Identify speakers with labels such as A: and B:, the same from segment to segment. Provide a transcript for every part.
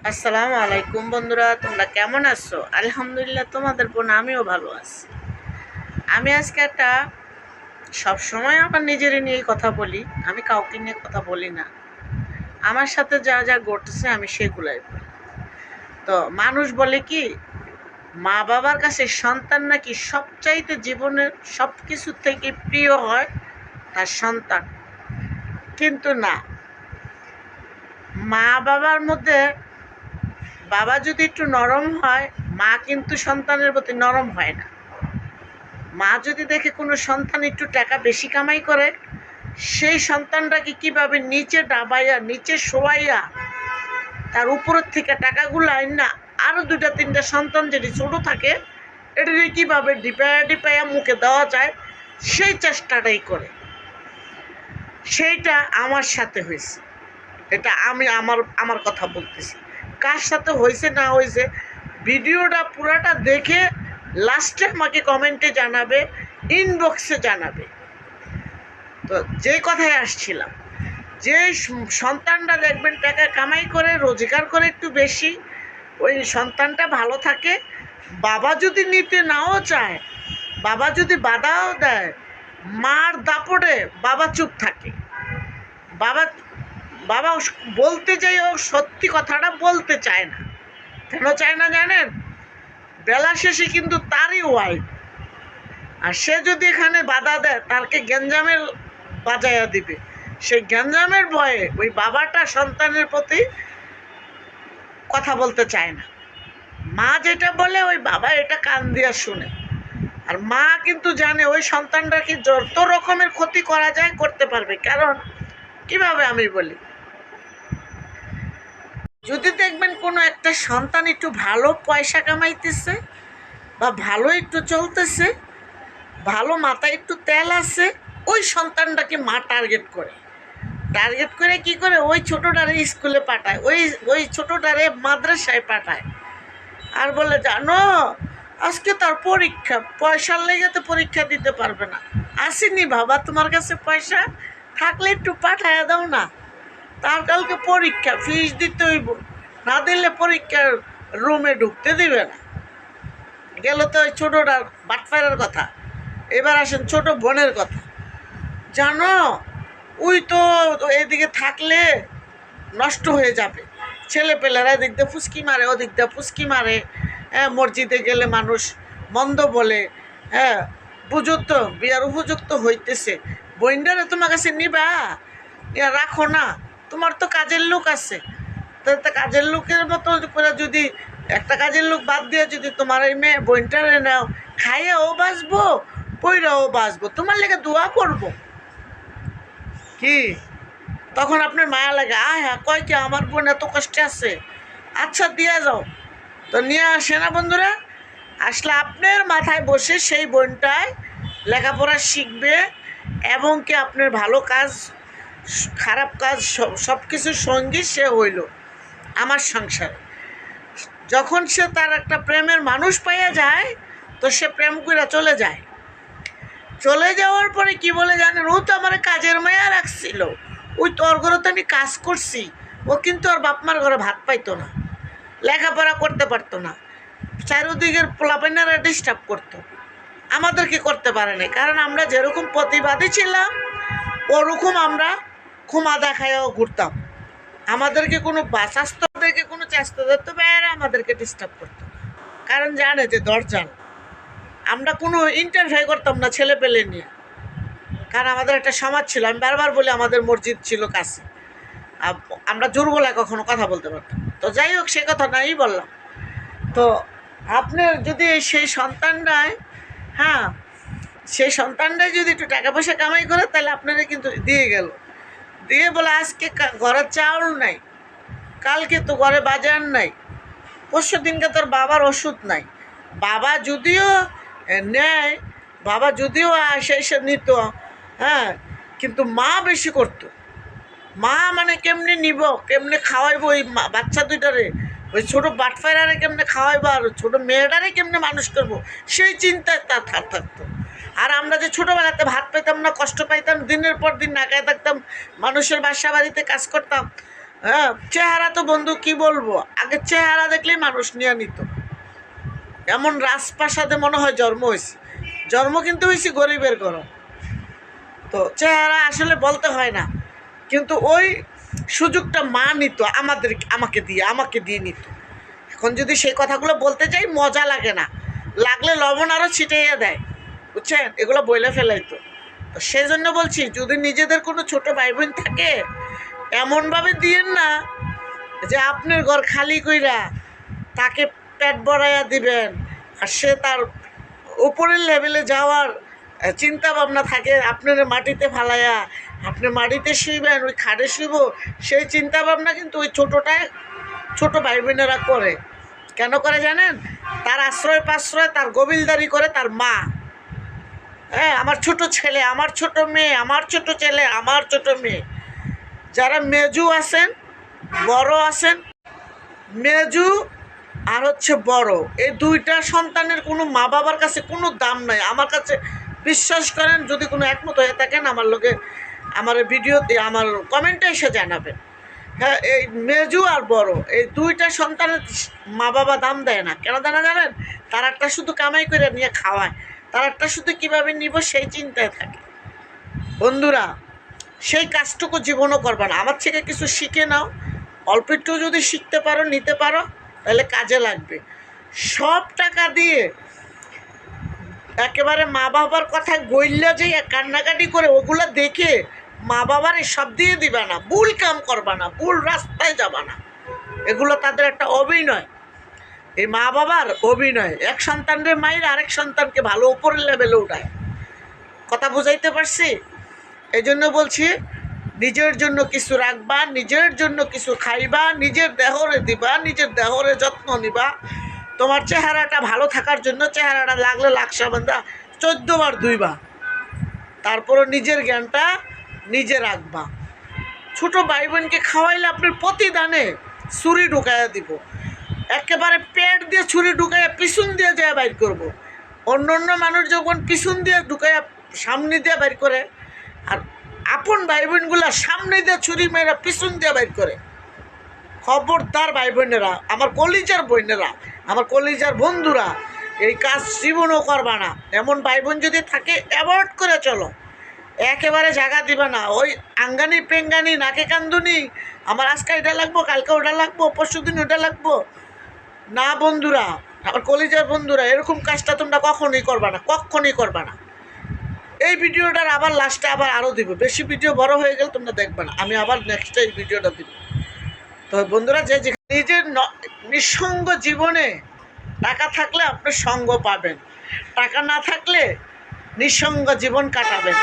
A: আসসালামু আলাইকুম বন্ধুরা, তোমরা কেমন আছো? আলহামদুলিল্লাহ, তোমাদের বোন আমিও ভালো আছি। আমি আজকে একটা, সবসময় আমার নিজেরই নিয়ে কথা বলি, আমি কাউকে নিয়ে কথা বলি না। আমার সাথে যা যা ঘটছে আমি সেগুলাই বলি। তো মানুষ বলে কি, মা বাবার কাছে সন্তান নাকি সবচাইতে জীবনের সব কিছু থেকে প্রিয় হয় তার সন্তান। কিন্তু না, মা বাবার মধ্যে বাবা যদি একটু নরম হয়, মা কিন্তু সন্তানের প্রতি নরম হয় না। মা যদি দেখে কোনো সন্তান একটু টাকা বেশি কামাই করে, সেই সন্তানটাকে কিভাবে নিচে ডাবাইয়া নিচে শোয়াইয়া তার উপরের থেকে টাকাগুলো আইন না আরও দুটা তিনটা সন্তান যদি ছোটো থাকে এটাকে কীভাবে ডিপায়া ডিপায়া মুখে দেওয়া যায় সেই চেষ্টাটাই করে। সেইটা আমার সাথে হয়েছে। এটা আমি আমার আমার কথা বলতেছি। কার সাথে হয়েছে না হয়েছে ভিডিওটা পুরাটা দেখে লাস্টে আমাকে কমেন্টে জানাবে, ইনবক্সে জানাবে। তো যে কথায় আসছিলাম, যে সন্তানটা দেখবেন টাকা কামাই করে রোজগার করে একটু বেশি, ওই সন্তানটা ভালো থাকে। বাবা যদি নিতে নাও চায়, বাবা যদি বাধাও দেয়, মার দাপটে বাবা চুপ থাকে। বাবা বাবা বলতে চাই, ও সত্যি কথাটা বলতে চায় না। কেন চায় না জানেন? বেলা শেষে কিন্তু তারই ওয়াইফ, আর সে যদি এখানে বাধা দেয় তারকে গ্যাঞ্জামের বাজাইয়া দিবে। সেই গ্যাঞ্জামের ভয়ে ওই বাবাটা সন্তানের প্রতি কথা বলতে চায় না। মা যেটা বলে ওই বাবা এটা কান দিয়া শুনে। আর মা কিন্তু জানে ওই সন্তানটাকে যত রকমের ক্ষতি করা যায় করতে পারবে। কারণ কিভাবে আমি বলি, যদি দেখবেন কোনো একটা সন্তান একটু ভালো পয়সা কামাইতেছে বা ভালো একটু চলতেছে, ভালো মাথায় একটু তেল আছে, ওই সন্তানটাকে মা টার্গেট করে কি করে, ওই ছোটোটারে স্কুলে পাঠায়, ওই ছোটোটারে মাদ্রাসায় পাঠায়। আর বলে, জানো আজকে তার পরীক্ষা, পয়সার লেগে তো পরীক্ষা দিতে পারবে না। আসেনি বাবা, তোমার কাছে পয়সা থাকলে একটু পাঠায় দাও না, তার কালকে পরীক্ষা, ফিস দিতে হইব, না দিলে পরীক্ষার রুমে ঢুকতে দিবে না। গেল তো ওই ছোটোটার বাটফারের কথা। এবার আসেন ছোট বোনের কথা। জানো ওই তো এদিকে থাকলে নষ্ট হয়ে যাবে, ছেলেপেলেরা এদিক দিয়ে ফুসকি মারে, ওদিক দিয়ে ফুসকি মারে। হ্যাঁ, মসজিদে গেলে মানুষ মন্দ বলে। হ্যাঁ, উপযুক্ত বিয়ার উপযুক্ত হইতেছে, বইন্ডারে তোমার কাছে নিবা, রাখো না, তোমার তো কাজের লোক আছে। তো কাজের লোকের মতো করে যদি একটা কাজের লোক বাদ দিয়ে যদি তোমার এই মেয়ে বইনটারে নাও, খাইয়াও বাঁচবো, পইরাও বাঁচবো, তোমার লেগে দোয়া করবো কি? তখন আপনার মায়া লাগে, হ্যাঁ কয় কি আমার বোন এত কষ্টে আছে, আচ্ছা দিয়ে যাও। তো নিয়ে আসে না বন্ধুরা? আসলে আপনার মাথায় বসে সেই বোনটায় লেখাপড়া শিখবে, এবং কি আপনার ভালো কাজ খারাপ কাজ সব কিছুর সঙ্গী সে হইল আমার সংসারে। যখন সে তার একটা প্রেমের মানুষ পাইয়া যায়, তো সে প্রেম করে চলে যায়। চলে যাওয়ার পরে কি বলে জানেন? ও তো আমার কাজের মেয়া রাখছিল, ওই তোর ঘরে তো আমি কাজ করছি। ও কিন্তু ওর বাপমার ঘরে ভাত পাইতো না, লেখাপড়া করতে পারতো না, চারিদিকের পোলাপাইনারা ডিস্টার্ব করতো। আমাদেরকে করতে পারে না, কারণ আমরা যেরকম প্রতিবাদী ছিলাম ওরকম আমরা ক্ষমা দেখায়ও ঘুরতাম। আমাদেরকে কোনো স্বাস্থ্যদেরকে কোনো স্বাস্থ্যদত্ত বাইরে আমাদেরকে ডিস্টার্ব করতো, কারণ জানে যে দরজাল। আমরা কোনো ইন্টারফেয়ার করতাম না ছেলে পেলে নিয়ে, কারণ আমাদের একটা সমাজ ছিল। আমি বারবার বলি, আমাদের মসজিদ ছিল কাছে, আমরা জোর গলায় কখনো কথা বলতে পারতাম। তো যাই হোক, সে কথা নাই বললাম। তো আপনার যদি সেই সন্তানটায়, হ্যাঁ, সেই সন্তানটাই যদি একটু টাকা পয়সা কামাই করে, তাহলে আপনারা কিন্তু দিয়ে গেল, দিয়ে বলে আজকে ঘরের চাউল নাই, কালকে তো ঘরে বাজার নাই, পরশু দিনকে তোর বাবার ওষুধ নাই। বাবা যদিও নেয়, বাবা যদিও এসে নিত, হ্যাঁ, কিন্তু মা বেশি করতো। মা মানে কেমনি নিব, কেমনে খাওয়াইবো ওই বাচ্চা দুইটারে, ওই ছোটো বাটফাইরারে কেমনে খাওয়াইবো, আর ছোটো মেয়েটারে কেমনে মানুষ করবো, সেই চিন্তায় তার থাকতো। আর আমরা যে ছোটোবেলাতে ভাত পাইতাম না, কষ্ট পাইতাম, দিনের পর দিন নাকায় থাকতাম, মানুষের বাসা বাড়িতে কাজ করতাম। হ্যাঁ, চেহারা তো বন্ধু কি বলবো, আগে চেহারা দেখলেই মানুষ নিয়ে নিত। এমন রাজপ্রাসাদে মনে হয় জন্ম হয়েছে, জন্ম কিন্তু হয়েছে গরিবের ঘরে। তো চেহারা আসলে বলতে হয় না, কিন্তু ওই সুযোগটা মা নিত আমাকে দিয়ে নিত। এখন যদি সেই কথাগুলো বলতে যাই মজা লাগে না, লাগলে লবণ আরও ছিটাইয়া দেয়, বুঝছেন, এগুলো বইলে ফেলাইতো। তো সেই জন্য বলছি, যদি নিজেদের কোনো ছোট ভাই বোন থাকে এমনভাবে দিয়েন না যে আপনার ঘর খালি কইরা তাকে পেট ভরাইয়া দিবেন, আর সে তার উপরের লেভেলে যাওয়ার চিন্তা ভাবনা থাকে, আপনার মাটিতে ফালাইয়া আপনি মাটিতে শুইবেন, ওই খাটে শুইব, সেই চিন্তা ভাবনা কিন্তু ওই ছোট ভাই বোনেরা করে। কেন করে জানেন? তার আশ্রয় পাশ্রয়, তার গবিলদারি করে তার মা। হ্যাঁ, আমার ছোট ছেলে, আমার ছোট মেয়ে, আমার ছোট ছেলে, আমার ছোট মেয়ে। যারা মেজু আছেন, বড় আছেন, মেজু আর হচ্ছে বড়, এই দুইটা সন্তানের কোনো মা বাবার কাছে কোনো দাম নাই। আমার কাছে বিশ্বাস করেন, যদি কোনো একমত হয়ে থাকেন আমার লোকে, আমার ভিডিওতে আমার কমেন্টে এসে জানাবেন। হ্যাঁ, এই মেজু আর বড়, এই দুইটা সন্তানের মা বাবা দাম দেয় না। কেন দেয় না জানেন? তার একটা শুধু কামাই করে নিয়ে খাওয়ায়, তার একটা শুধু কীভাবে নিব সেই চিন্তায় থাকে। বন্ধুরা, সেই কাজটুকু জীবনও করবে না। আমার থেকে কিছু শিখে নাও, অল্প একটু যদি শিখতে পারো, নিতে পারো, তাহলে কাজে লাগবে। সব টাকা দিয়ে একেবারে মা বাবার কথা গইল্লা যে কান্নাকাটি করে ওগুলো দেখে মা বাবার সব দিয়ে দিবা না, ভুল কাম করবা না, ভুল রাস্তায় যাবা না। এগুলো তাদের একটা অভিনয়, এই মা বাবার অভিনয়। এক সন্তানের মায়ের আরেক সন্তানকে ভালো উপরের লেভেলে উঠায়। কথা বুঝাইতে পারছি? এই জন্য বলছি, নিজের জন্য কিছু রাখবা, নিজের জন্য কিছু খাইবা, নিজের দেহরে দিবা, নিজের দেহরে যত্ন নিবা। তোমার চেহারাটা ভালো থাকার জন্য চেহারাটা লাগলে লাকসা বান্ধা 14 বার ধুইবা, তারপরে নিজের জ্ঞানটা নিজে রাখবা। ছোটো ভাই বোনকে খাওয়াইলে আপনার প্রতিদানে ছুরি ঢুকাইয়া দিব, একেবারে পেট দিয়ে ছুরি ঢুকাইয়া পিছন দিয়ে যায় বাইর করবো। অন্য অন্য মানুষ যখন পিছন দিয়ে ঢুকাইয়া সামনে দিয়ে বাইর করে, আর আপন ভাই বোনগুলা সামনে দিয়ে ছুরি মেয়েরা পিছন দিয়ে বাইর করে। খবরদার ভাই বোনেরা, আমার কলিজার বোনেরা, আমার কলিজার বন্ধুরা, এই কাজ জীবনও করবা না। এমন ভাই বোন যদি থাকে অ্যাভয়েড করে চলো, একেবারে জায়গা দিবা না। ওই আঙ্গানি পেঙ্গানি নাকে কান্দুনি, আমার আজকে এটা লাগবো, কালকে ওটা লাগবো, পরশু দিন ওটা লাগবো না। বন্ধুরা, আমার কলিজার বন্ধুরা, এরকম কাজটা তোমরা কখনোই করবা না, কখনোই করবা না। এই ভিডিওটার আবার লাস্টে আবার আরও দিব, বেশি ভিডিও বড় হয়ে গেলে তোমরা দেখবে না, আমি আবার নেক্সটে এই ভিডিওটা দিব। তো বন্ধুরা, যে নিজের নিঃসঙ্গ জীবনে টাকা থাকলে আপনি সঙ্গ পাবেন, টাকা না থাকলে নিঃসঙ্গ জীবন কাটাবেন।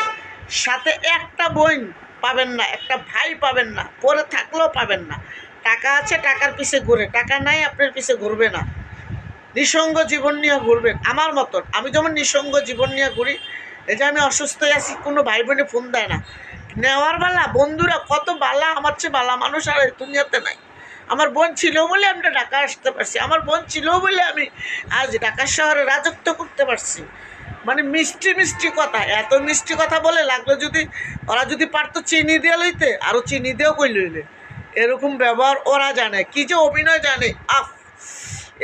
A: সাথে একটা বোন পাবেন না, একটা ভাই পাবেন না, পরে থাকলেও পাবেন না। টাকা আছে টাকার পিছে ঘুরে, টাকা নাই আপনার পিছে ঘুরবে না। নিঃসঙ্গ জীবন নিয়ে ঘুরবেন আমার মতন। আমি যেমন নিঃসঙ্গ জীবন নিয়ে ঘুরি, এই যে আমি অসুস্থ আছি, কোনো ভাই বোনে ফোন দেয় না। নেওয়ার বেলা বন্ধুরা কত বালা, আমার চেয়ে বালা মানুষ আর দুনিয়াতে নাই। আমার বোন ছিল বলে আমি ঢাকা আসতে পারছি, আমার বোন ছিল বলে আমি আজ ঢাকা শহরে রাজত্ব করতে পারছি। মানে মিষ্টি মিষ্টি কথা, এত মিষ্টি কথা বলে লাগলো, যদি ওরা যদি পারতো চিনি দিয়ে লইতে, আরও চিনি দিয়েও কই লইলে। এরকম ব্যবহার ওরা জানে, কি যে অভিনয় জানে।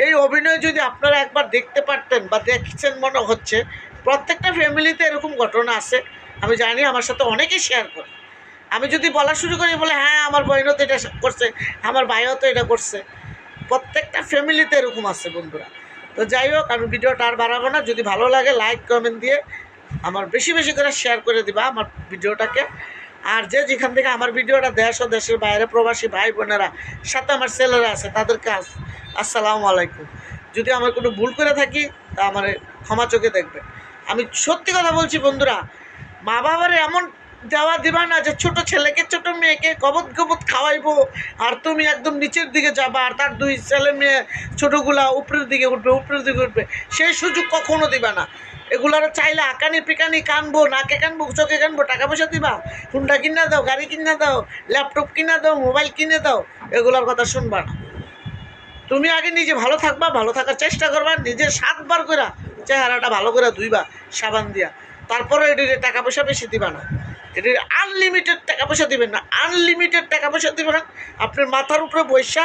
A: এই অভিনয় যদি আপনারা একবার দেখতে পারতেন, বা দেখছেন মনে হচ্ছে, প্রত্যেকটা ফ্যামিলিতে এরকম ঘটনা আছে। আমি জানি, আমার সাথে অনেকেই শেয়ার করে। আমি যদি বলা শুরু করি, বলে হ্যাঁ আমার বোনও তো এটা করছে, আমার ভাইও তো এটা করছে। প্রত্যেকটা ফ্যামিলিতে এরকম আছে বন্ধুরা। তো যাই হোক, আমি ভিডিওটা আর বাড়াবো না। যদি ভালো লাগে লাইক কমেন্ট দিয়ে আমার বেশি বেশি করে শেয়ার করে দিবা আমার ভিডিওটাকে। আর যে যেখান থেকে আমার ভিডিওটা দেশ ও দেশের বাইরে প্রবাসী ভাই বোনেরা, সাথে আমার ছেলেরা আছে, তাদেরকে আসসালামু আলাইকুম। যদি আমার কোনো ভুল করে থাকি তা আমার ক্ষমা চোখে দেখবে। আমি সত্যি কথা বলছি বন্ধুরা, মা বাবারে এমন দেওয়া দিবা না যে ছোট ছেলেকে ছোট মেয়েকে গবত খাওয়াইবো, আর তুমি একদম নিচের দিকে যাবা, আর তার দুই ছেলে মেয়ে ছোটোগুলা উপরের দিকে উঠবে। সেই সুযোগ কখনো দিবা না। এগুলার চাইলে আকানি পিকানি কানবো, নাকে কানবো, চোখে কানবো, টাকা পয়সা দিবা, ফোনটা কিনে দাও, গাড়ি কিনে দাও, ল্যাপটপ কিনে দাও, মোবাইল কিনে দাও, এগুলার কথা শুনবা না। তুমি আগে নিজে ভালো থাকবা, ভালো থাকার চেষ্টা করবা, নিজের 7 বার করে চেহারাটা ভালো করে ধুইবা সাবান দিয়া, তারপরে এটির টাকা পয়সা বেশি দিবা না। এটির আনলিমিটেড টাকা পয়সা দিবেন না, আনলিমিটেড টাকা পয়সা দিবেন না। আপনার মাথার উপরে বৈশা